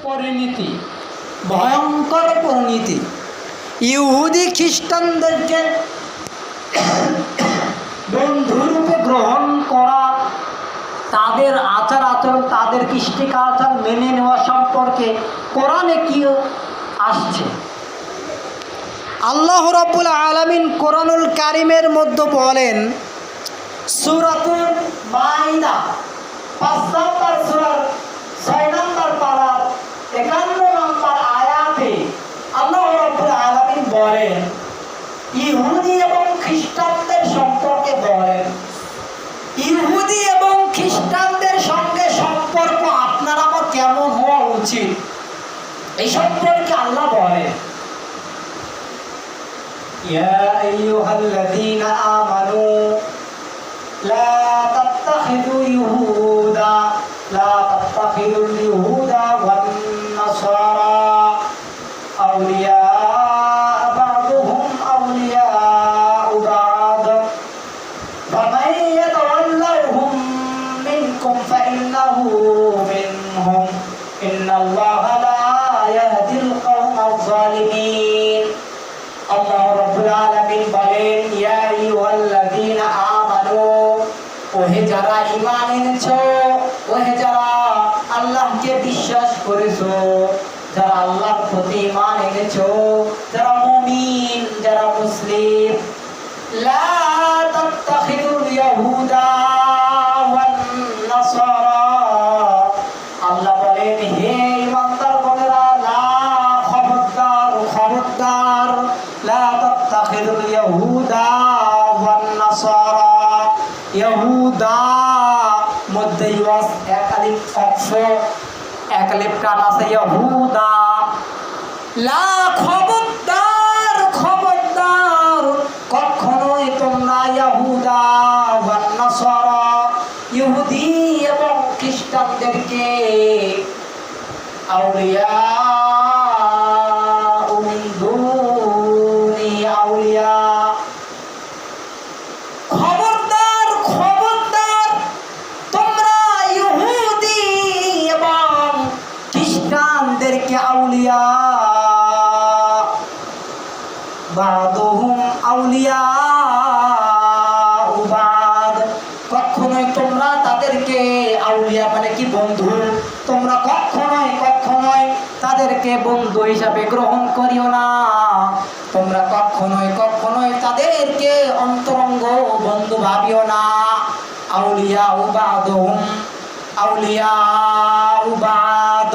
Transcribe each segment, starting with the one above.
পরিণতি, ভয়ঙ্কর পরিণতি। ইহুদি খ্রিস্টানদেরকে বন্ধুরূপে গ্রহণ করা, তাদের আচার আচরণ, তাদের কৃষ্টি কালচার মেনে নেওয়া সম্পর্কে কোরআনে কি আসছে? আল্লাহ রাব্বুল আলামিন কোরআনুল কারীমের মধ্যে বলেন, সূরাতুল মাইদা ৫ নম্বর সূরার ৬ নম্বর পারা ৫১ নম্বর আয়াতে আল্লাহ রাব্বুল আলামিন বলেন, ইহুদি এবং খ্রিস্টানদের সম্পর্কে বলেন, ইহুদি এবং খ্রিস্টানদের সঙ্গে সম্পর্ক আপনার আমার কেমন হওয়া উচিত এই সম্পর্কে আল্লাহ বলেন, ইয়া আইয়ুহাল্লাযীনা আমানু লা তাত্তাখিযু ইহুদা ওয়ান নাসারা আউলিয়া বা'দুহুম আউলিয়াউ বা'দ ফামান ইয়াতাওয়াল্লাহুম মিনকুম ফাইন্নাহু মিনহুম ইন্নাল্লাহা লা ইয়াহদিল কওমাজ যালিমিন। আল্লাহ রাব্বুল আলামিন বলেন, ইয়া আইয়ুহাল্লাযীনা আমানু, ওহে যারা ঈমান এনেছো, ওহে যারা আল্লাহকে বিশ্বাস করেছো, যারা আল্লাহর প্রতি ঈমান এনেছো, যারা মুমিন, যারা মুসলিম, লা তাত্তাখিযুল ইয়াহুদা ওয়ান নাসারা, আল্লাহ বলেন, হে ঈমানদার বলেরা, লা খবরদার খবরদার, লা তাত্তাখিযুল ইয়াহুদা ওয়ান নাসারা, ইহুদা মধ্যে ওয়াস এক আলিফ অক্ষ, এক আলিফ টান আছে, ইহুদা। লা খবরদার খবরদার, কখনোই তোমরা ইহুদা ওয়ান নাসারা, ইহুদি এবং খ্রিস্টানদেরকে আউলিয়া মিন দুনি আউলিয়া, খবরদার খবরদার, তোমরা ইহুদি এবং খ্রিস্টানদেরকে আউলিয়া বা'দুহুম আউলিয়াউ বা'দ, কখনোই তোমরা তাদেরকে আউলিয়া মানে কি বন্ধু, তোমরা কখনোই কখনোই তাদেরকে বন্ধু হিসাবে গ্রহণ করিও না, তোমরা কখনোই কখনোই তাদেরকে অন্তরঙ্গ বন্ধু ভাবিও না। আউলিয়াউ বা'দুহুম আউলিয়াউ বা'দ,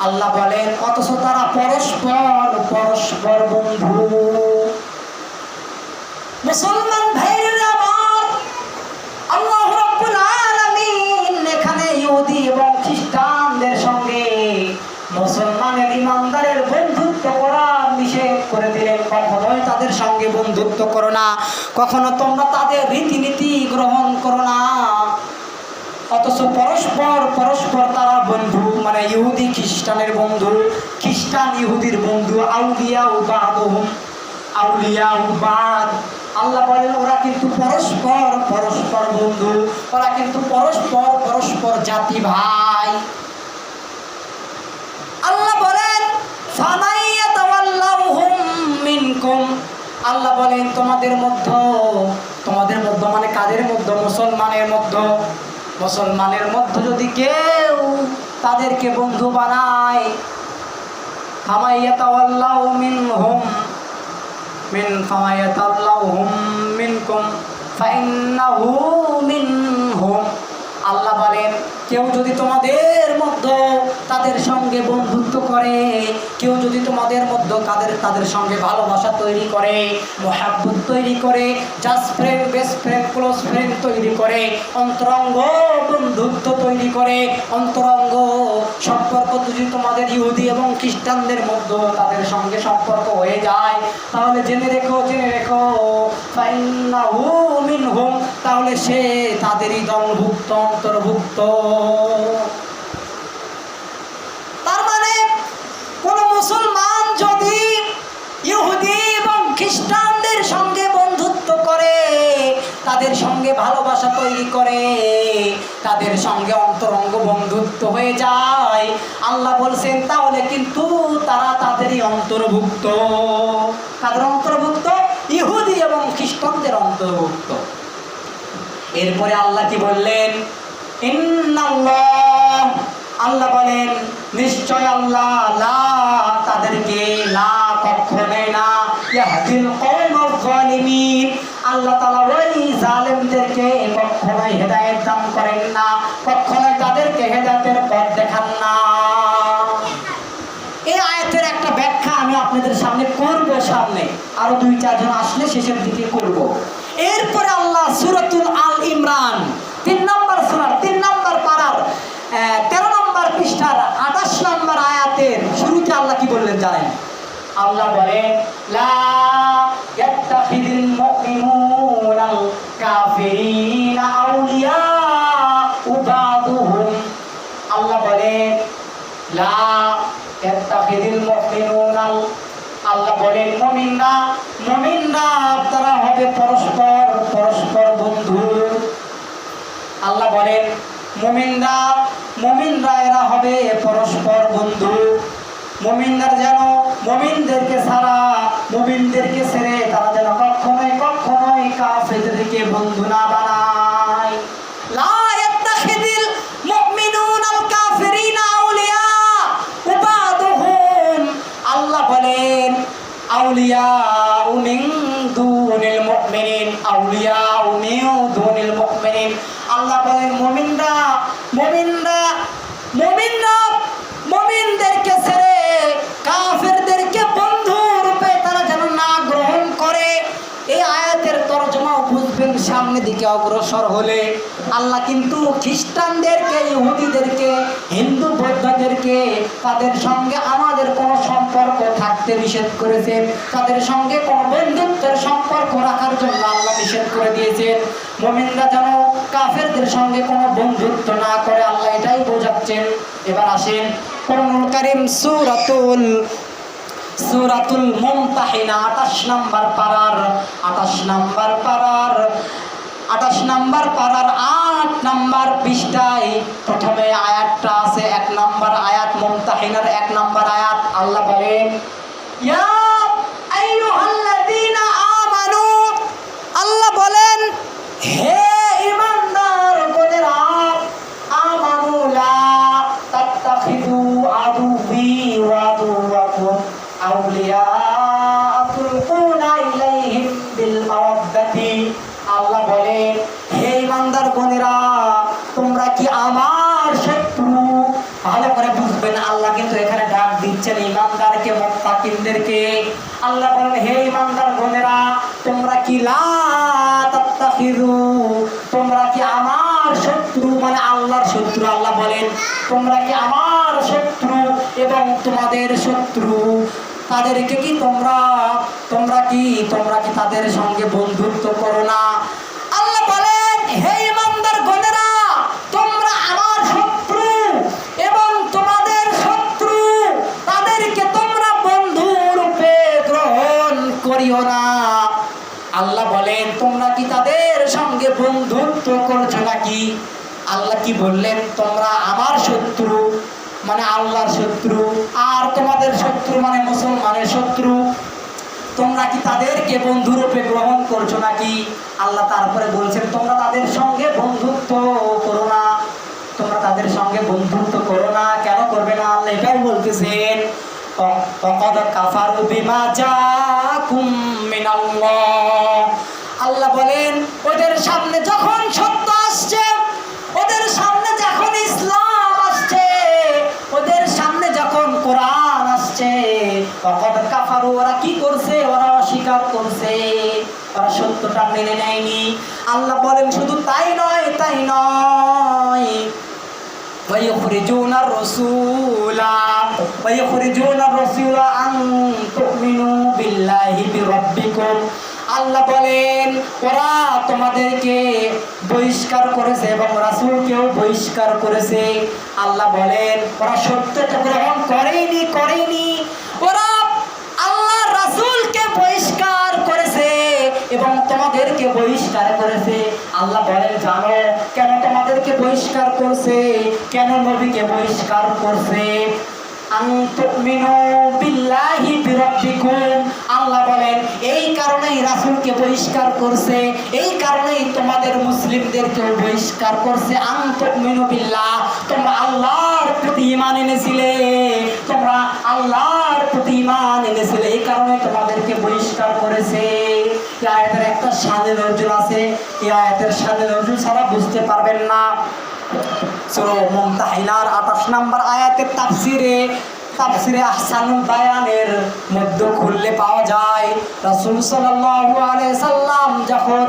আল্লাহ বলেন, অথচ তারা পরস্পর পরস্পর বন্ধু। মুসলমান ভাইরা আমার, আল্লাহ রাব্বুল আলামিন এখানে ইহুদি এবং খ্রিস্টানদের সঙ্গে মুসলমানের ঈমানদারের বন্ধুত্ব করা নিষেধ করে দিলেন। কখনোই তাদের সঙ্গে বন্ধুত্ব করো না, কখনো তোমরা তাদের রীতিনীতি গ্রহণ করো না, অথচ পরস্পর পরস্পর তারা বন্ধু, মানে ইহুদি খ্রিস্টানের বন্ধু, খ্রিস্টান ইহুদির বন্ধু। আউলিয়াউ বা'দুহুম আউলিয়াউ বা'দ, আল্লাহ বলেন ওরা কিন্তু পরস্পর পরস্পর বন্ধু, ওরা কিন্তু পরস্পর পরস্পর জাতি ভাই। আল্লাহ বলেন, ফামান ইয়াতাওয়াল্লাহুম মিনকুম, আল্লাহ বলেন তোমাদের মধ্যে মানে কাদের মধ্যে? মুসলমানের মধ্যে যদি কেউ তাদেরকে বন্ধু বানায়, ফামান ইয়াতাওয়াল্লাহু মিনকুম ফাইন্নাহু মিনহুম, আল্লাহ বলেন কেউ যদি তোমাদের মধ্যে তাদের সঙ্গে বন্ধুত্ব করে, কেউ যদি তোমাদের মধ্যে তাদের সঙ্গে ভালোবাসা তৈরি করে, মহাব্বত তৈরি করে, just friend, best friend, close friend তৈরি করে, অন্তরঙ্গ বন্ধুত্ব তৈরি করে, অন্তরঙ্গ সম্পর্ক যদি তোমাদের ইহুদি এবং খ্রিস্টানদের মধ্যে তাদের সঙ্গে সম্পর্ক হয়ে যায়, তাহলে জেনে রেখো ফাইন্নাহু মিনহুম, তাহলে সে তাদেরই দলভুক্ত, অন্তর্ভুক্ত। তার মানে কোন মুসলমান যদি ইহুদি এবং খ্রিস্টানদের সঙ্গে বন্ধুত্ব করে, তাদের সঙ্গে ভালোবাসা তৈরি করে, তাদের সঙ্গে অন্তরঙ্গ বন্ধুত্ব হয়ে যায়, আল্লাহ বলছেন তাহলে কিন্তু তারা তাদেরই অন্তর্ভুক্ত। তাদের অন্তর্ভুক্ত ইহুদি এবং খ্রিস্টানদের অন্তর্ভুক্ত। এরপরে আল্লাহ কি বললেন? ইন্নাল্লাহ, আল্লাহ বলেন নিশ্চয় আল্লাহ লা, তাদেরকে লা কখনোই না, ইয়াহদিল কওমাল যালিমিন, আল্লাহ তাআলা ওই জালেমদেরকে কখনোই হেদায়েত দান করেন না, কখনোই তাদেরকে হেদায়েতের পথ দেখান না। এই আয়াতের একটা ব্যাখ্যা আমি আপনাদের সামনে করব, সামনে আরো 2-4 জন আসলে শেষের দিকে করব। এরপরে আল্লাহ সূরাতুল আল ইমরান 3 নম্বর সূরার 3 নম্বর পারার 13 নম্বর পৃষ্ঠার 28 নম্বর আয়াতের শুরুতে আল্লাহ কি বললেন জানেন? আল্লাহ বলেন লা ইয়াত্তাখিযুল মুমিনুনাল কাফিরিনা আউলিয়া বা'দুহুম, আল্লাহ বলেন লা ইয়াত্তাখিযুল মুমিনুনাল, আল্লাহ বলেন মুমিনরা তারা হবে পরস্পর বন্ধু। আল্লাহ বলেন মুমিনরা এরা হবে পরস্পর বন্ধু। মুমিনরা যেন মুমিনদেরকে ছেড়ে তারা যেন কখনোই কাফেরদেরকে বন্ধু না বানায়। লা ইয়াত্তাখিযুল মুমিনুনাল কাফিরিনা আউলিয়া বা'দুহুম, আল্লাহ বলেন আউলিয়া মিন দুনিল মুমিনিন, আউলিয়া মিন দুনিল মুমিনিন, আল্লাহ বলেন মুমিনদেরকে ছেড়ে কাফেরদেরকে বন্ধু রূপে তারা যেন না গ্রহণ করে। এই আয়াতের তরজমা বুঝবেন সামনের দিকে অগ্রসর হলে। আল্লাহ কিন্তু খ্রিস্টানদেরকে, ইহুদিদেরকে, হিন্দু বৌদ্ধদেরকে তাদের সঙ্গে আমাদের কোনো সম্পর্ক থাকতে নিষেধ করেছেন, তাদের সঙ্গে কোনো বন্ধুত্বের সম্পর্ক রাখার জন্য আল্লাহ নিষেধ করে দিয়েছেন। মুমিনরা যেন কাফেরদের সঙ্গে কোনো বন্ধুত্ব না করে, আল্লাহ এটাই বোঝাচ্ছেন। এবার আসেন কোরআনুল কারীম সূরাতুল মুমতাহিনা 28 নম্বর পারার 8 নম্বর পৃষ্ঠায় প্রথমে আয়াতটা আছে, 1 নম্বর আয়াত, মুমতাহিনার 1 নম্বর আয়াত। আল্লাহ বলেন ইয়া আইয়ুহাল্লাযীনা আমানু, আল্লাহ বলেন হে ঈমানদারগণেরা, আমানু লা তাত্তাখিযু আদুওয়ি ওয়া আদুওয়াকুম আউলিয়া তুলকুনা ইলাইহিম বিল মাওয়াদ্দাতি, আল্লাহ বলেন হে ঈমানদারগণেরা তোমরা কি আমার শত্রু? ভালো করে বুঝবেন, আল্লাহ কিন্তু এখানে ডাক দিচ্ছেন ঈমানদারকে, মুত্তাকিনদেরকে। আল্লাহ বলেন হে ঈমানদারগণেরা তোমরা কি লা তাত্তাখিযু, তোমরা কি আমার শত্রু, মানে আল্লাহর শত্রু। আল্লাহ বলেন তোমরা কি আমার শত্রু এবং তোমাদের শত্রু তাদেরকে কি তোমরা কি তাদের সঙ্গে বন্ধুত্ব করো না? আল্লাহ বলেন হে ঈমানদারগণেরা তোমরা আমার শত্রু এবং তোমাদের শত্রু তাদেরকে তোমরা বন্ধু রূপে গ্রহণ করিও না। আল্লাহ বলেন তোমরা কি তাদের সঙ্গে বন্ধুত্ব করছো নাকি? আল্লাহ কি বললেন? তোমরা আমার শত্রু মানে আল্লাহর শত্রু, আর তোমাদের শত্রু মানে মুসলমানের শত্রু, তোমরা কি তাদেরকে বন্ধুরূপে গ্রহণ করছো নাকি? আল্লাহ তারপরে বলছেন তোমরা তাদের সঙ্গে বন্ধুত্ব করো না, তোমরা তাদের সঙ্গে বন্ধুত্ব করো না। কেন করবে না? আল্লাহ এটাই বলতেছেন ফাকাদ কাফারু বিমা জাআকুম মিনাল্লাহ, আল্লাহ বলেন ওদের সামনে যখন সত্য আসছে, ওদের সামনে যখন ইসলাম আসছে, ওদের সামনে যখন কোরআন আসছে, ফাকাদ কাফারু, ওরা কি করছে? ওরা অস্বীকার করছে, ওরা সত্যটা মেনে নেয়নি। আল্লাহ বলেন শুধু তাই নয় ويخرجون الرسول أن تؤمنوا بالله بربكم, আল্লাহ বলেন ওরা তোমাদেরকে বহিষ্কার করেছে এবং রাসূলকেও বহিষ্কার করেছে। আল্লাহ বলেন ওরা সত্যটা গ্রহণ করেনি, ওরা আল্লাহ রাসূলকে বহিষ্কার করেছে এবং তোমাদেরকে বহিষ্কার করেছে। আল্লাহ বলেন, জানো কেন তোমাদেরকে বহিষ্কার করছে, কেন নবীকে বহিষ্কার করছে? আল্লাহ বলেন এই কারণেই রাসূলকে বহিষ্কার করছে, এই কারণেই তোমাদের মুসলিমদেরকে বহিষ্কার করছে। আনতুমিনু বিল্লাহ, তোমরা আল্লাহর প্রতি ঈমান এনেছিলে, তোমরা আল্লাহর প্রতি ঈমান এনেছিলে, এই কারণে তোমাদেরকে বহিষ্কার করেছে। এই আয়াতের একটা শানে নজরুল আছে, এই আয়াতের শানে নজরুল ছাড়া বুঝতে পারবেন না। সূরা মুমতাহিনার 28 নম্বর আয়াতের তাফসিরে আহসানুল বায়ানের মধ্যে খুললে পাওয়া যায়, রাসূল সাল্লাল্লাহু আলাইহি সাল্লাম যখন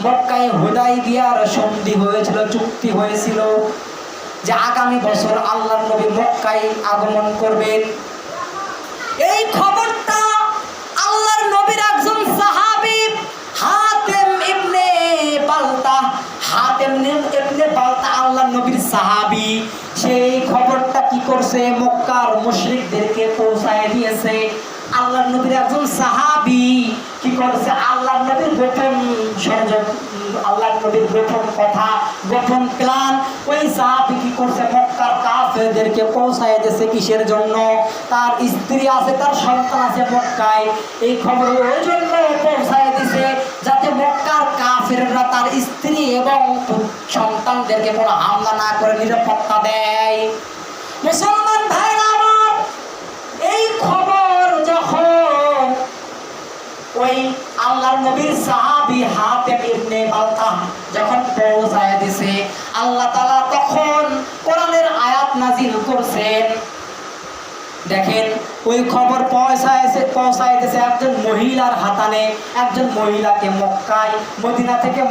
মক্কায় হুদায়বিয়ার সন্ধি হয়েছিল, চুক্তি হয়েছিল যে আগামী বছর আল্লাহর নবী মক্কায় আগমন করবেন, এই খবরটা আল্লাহর নবীর একজন সাহাবী হাতেম ইবনে বালতা আল্লাহর নবীর সাহাবী, সেই খবরটা কি করছে, মক্কার মুশরিকদেরকে পৌঁছায় দিয়েছে। আল্লাহর নবীর একজন সাহাবী কি করছে, আল্লাহর নবীর গোপন আল্লাহর নবীর গোপন কথা, গোপন প্ল্যান ওই সাহাবী কি করছে, মক্কার কাফেরদেরকে পৌঁছায় দিয়েছে। কিসের জন্য? তার স্ত্রী আছে, তার সন্তান আছে মক্কায়, এই খবর ওই জন্য পৌঁছায় দিয়েছে যাতে মক্কার কাফেররা তার স্ত্রী এবং সন্তানদেরকে কোনো হামলা না করে নিরাপত্তা দেয়। মুসলমান ভাইরা আমার, এই খবর যখন ওই আল্লাহর নবীর সাহাবী হাতেম ইবনে বালতা যখন পৌঁছায় দিয়েছে, আল্লাহ তাআলা তখন কোরআনের আয়াত নাযিল করছেন। দেখেন ওই খবর পৌঁছায় দিয়েছে একজন মহিলার হাতানে, একজন মহিলাকে মক্কায়, মদিনা থেকে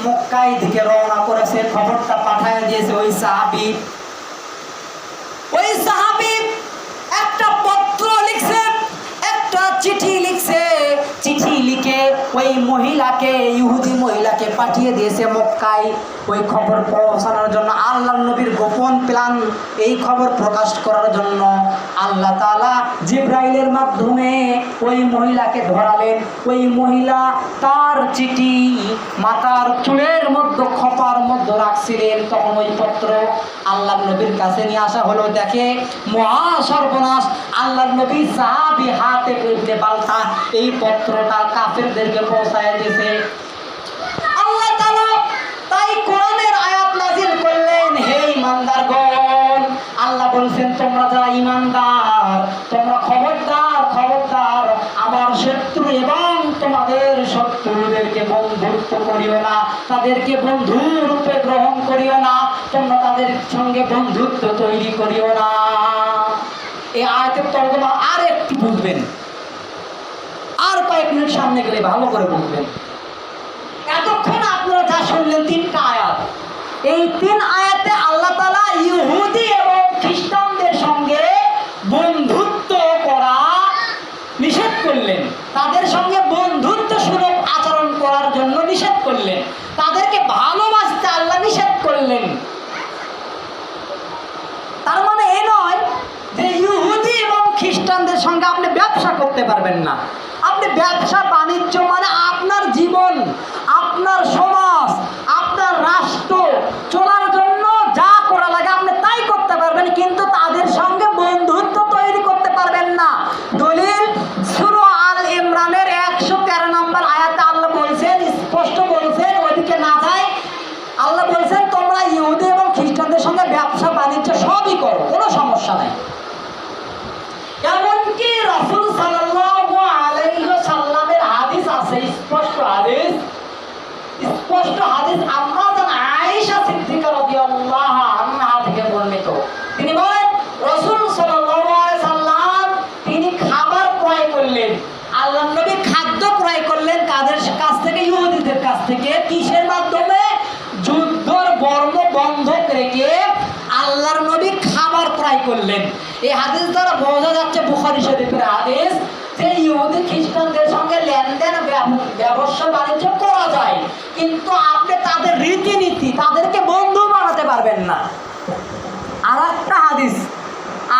মক্কায় দিকে রওনা করেছে, খবরটা পাঠায় দিয়েছে ওই সাহাবী। ওই সাহাবী একটা পত্র লিখছে, একটা চিঠি লিখছে, চিঠি লিখে ওই মহিলাকে, ইহুদি মহিলাকে পাঠিয়ে দিয়েছে মক্কায় ওই খবর পৌঁছানোর জন্য। আল্লাহর নবীর গোপন প্ল্যান, এই খবর প্রকাশ করার জন্য আল্লাহ তাআলা জিবরাইলের মাধ্যমে ওই মহিলাকে ধরালেন। ওই মহিলা তার চিঠি মাথার চুলের মধ্যে, খোপার মধ্যে রাখছিলেন। তখন ওই পত্র আল্লাহর নবীর কাছে নিয়ে আসা হলো। দেখে মহা সর্বনাশ, আল্লাহর নবী সাহাবী হাতেম ইবনে বালতা এই পত্রটা কাফেরদেরকে পৌঁছায় দিয়েছে। আল্লাহ তাআলা তাই কোরআনের আয়াত নাযিল করলেন, হে ঈমানদারগণ, আল্লাহ বলছেন তোমরা যারা ঈমানদার, তোমরা খবরদার আমার শত্রু এবং তোমাদের শত্রুদেরকে বন্ধুত্ব করিও না, তাদেরকে বন্ধু রূপে গ্রহণ করিও না, তোমরা তাদের সঙ্গে বন্ধুত্ব তৈরি করিও না। এই আয়াতের তর্জমা আর একটু বুঝবেন, আর কয়েক মিনিট সামনে গেলে ভালো করে বুঝবেন। এতক্ষণ আপনারা যা শুনলেন 3টা আয়াত, এই 3 আয়াতে আল্লাহ তাআলা ইহুদি এবং খ্রিস্টানদের সঙ্গে বন্ধুত্ব করা নিষেধ করলেন, তাদের সঙ্গে বন্ধুত্ব সুলভ আচরণ করার জন্য নিষেধ করলেন, তাদেরকে ভালোবাসতে আল্লাহ নিষেধ করলেন। তার মানে এই নয় যে ইহুদি এবং খ্রিস্টানদের সঙ্গে আপনি ব্যবসা করতে পারবেন না। আপনি ব্যবসা বাণিজ্য মানে আপনার জীবন, আপনার সমাজ, আপনার রাষ্ট্র চলার জন্য যা করা লাগে আপনি তাই করতে পারবেন, কিন্তু তাদের সঙ্গে বন্ধুত্ব তৈরি করতে পারবেন না। দলিল সূরা আল ইমরানের 113 নম্বর আয়াতে আল্লাহ বলছেন, স্পষ্ট বলছেন, ওইদিকে না যায়, আল্লাহ বলছেন তোমরা ইহুদি এবং খ্রিস্টানদের সঙ্গে ব্যবসা বাণিজ্য সবই করো, কোনো সমস্যা নাই। এমনকি রাসূল সাল্লাল্লাহু আলাইহি ওয়াসাল্লামের হাদিস আছে, স্পষ্ট হাদিস আম্মা জান আয়েশা সিদ্দিকা রাদিয়াল্লাহু আনহা থেকে বর্ণিত। তিনি বলেন রাসূল সাল্লাল্লাহু আলাইহি সাল্লাম তিনি খাবার ক্রয় করলেন, আল্লাহর নবী খাদ্য ক্রয় করলেন কাদের কাছ থেকে? ইহুদিদের কাছ থেকে। কিসের মাধ্যমে? যুদ্ধর বর্ম বন্ধক রেখে আল্লাহর নবী খাবার ক্রয় করলেন। এই হাদিস দ্বারা বোঝা যাচ্ছে, বুখারী শরীফের হাদিস, যে ইহুদি খ্রিস্টানদের সঙ্গে লেনদেন ব্যবসা বাণিজ্য করা যায়, কিন্তু আপনি তাদের রীতিনীতি, তাদেরকে বন্ধু বানাতে পারবেন না। আর একটা হাদিস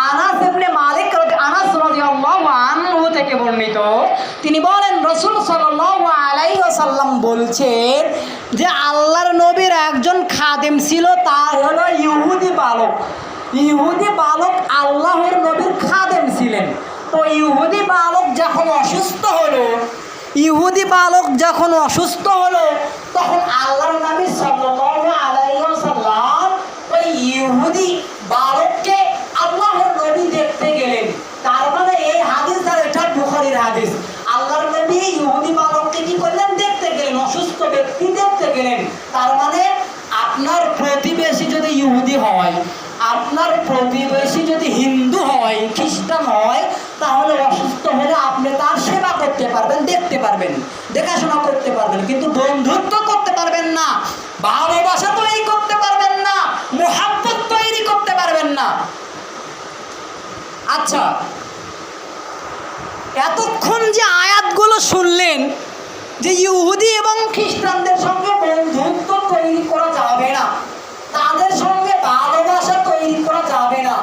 আনাস ইবনে মালিক রাদিয়াল্লাহু আনহু থেকে বর্ণিত, তিনি বলেন রাসূল সাল্লাল্লাহু আলাইহি ওয়াসাল্লাম বলছেন, যে আল্লাহর নবীর একজন খাদেম ছিল, তা হলো ইহুদি বালক। ইহুদি বালক আল্লাহর নবীর খাদেম ছিলেন। তো ইহুদি বালক যখন অসুস্থ হলো, তখন আল্লাহর নবী সাল্লাল্লাহু আলাইহি ওয়াসাল্লাম ওই ইহুদি বালককে আল্লাহর নবী দেখতে গেলেন। তার মানে এই হাদিস, আর এটা বুখারীর হাদিস। আল্লাহর নবী ইহুদি বালককে কি করলেন? দেখতে গেলেন, অসুস্থ ব্যক্তি দেখতে গেলেন। তার মানে আপনার প্রতিবেশী যদি ইহুদি হয়, আপনার প্রতিবেশী যদি হিন্দু হয়, খ্রিস্টান হয়, তাহলে অসুস্থ হলে আপনি তার সেবা করতে পারবেন, দেখতে পারবেন, দেখাশোনা করতে পারবেন, কিন্তু বন্ধুত্ব করতে পারবেন না, ভালোবাসা তৈরি করতে পারবেন না, মুহাব্বত তৈরি করতে পারবেন না। আচ্ছা, এতক্ষণ যে আয়াতগুলো শুনলেন যে ইহুদি এবং খ্রিস্টানদের সঙ্গে বন্ধুত্ব তৈরি করা যাবে না, তাদের সঙ্গে ভালোবাসা তৈরি করা যাবে না,